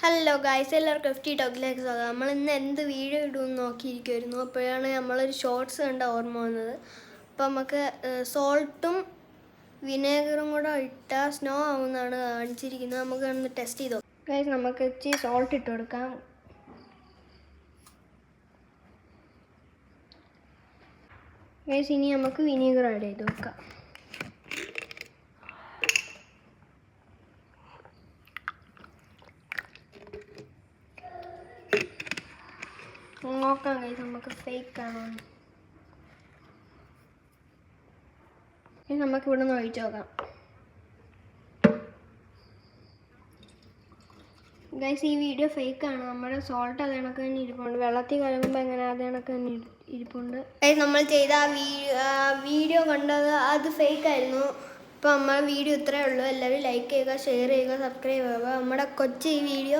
Hello guys, എല്ലാവർക്കും FT ടോക്കിലേക്ക് സ്വാഗതം. നമ്മൾ ഇന്ന് എന്ത് വീഡിയോ ഇടുമെന്ന് നോക്കിയിരിക്കുമായിരുന്നു. അപ്പോഴാണ് നമ്മളൊരു ഷോർട്സ് കണ്ട ഓർമ്മ വന്നത്. അപ്പോൾ നമുക്ക് സോൾട്ടും വിനേഗറും കൂടെ ഇട്ടാൽ സ്നോ ആവുമെന്നാണ് കാണിച്ചിരിക്കുന്നത്. നമുക്ക് ഒന്ന് ടെസ്റ്റ് ചെയ്ത് നോക്കാം. ഗായ്സ്, നമുക്ക് ഇച്ചിരി സോൾട്ട് ഇട്ട് കൊടുക്കാം. ഗായ്സ്, ഇനി നമുക്ക് വിനീഗർ ആഡ് ചെയ്ത് നോക്കാം. നോക്കാം ഗൈസ്, നമുക്ക് ഫേക്ക് ആണോ. നമുക്ക് ഇവിടെ നിന്ന് ഒഴിച്ചു നോക്കാം. ഗൈസ്, ഈ വീഡിയോ ഫേക്ക് ആണ്. നമ്മുടെ സോൾട്ട് അത് കണക്ക് തന്നെ ഇരിപ്പുണ്ട്. വെള്ളത്തിൽ കലങ്ങുമ്പോൾ എങ്ങനെ അത് കണക്ക് തന്നെ ഇരിപ്പുണ്ട്. ഗൈസ്, നമ്മൾ ചെയ്ത വീഡിയോ കണ്ടത് അത് ഫേക്ക് ആയിരുന്നു. അപ്പോൾ നമ്മൾ വീഡിയോ ഇത്രയേ ഉള്ളൂ. എല്ലാവരും ലൈക്ക് ചെയ്യുക, ഷെയർ ചെയ്യുക, സബ്സ്ക്രൈബ് ചെയ്യുക. നമ്മുടെ കൊച്ചു ഈ വീഡിയോ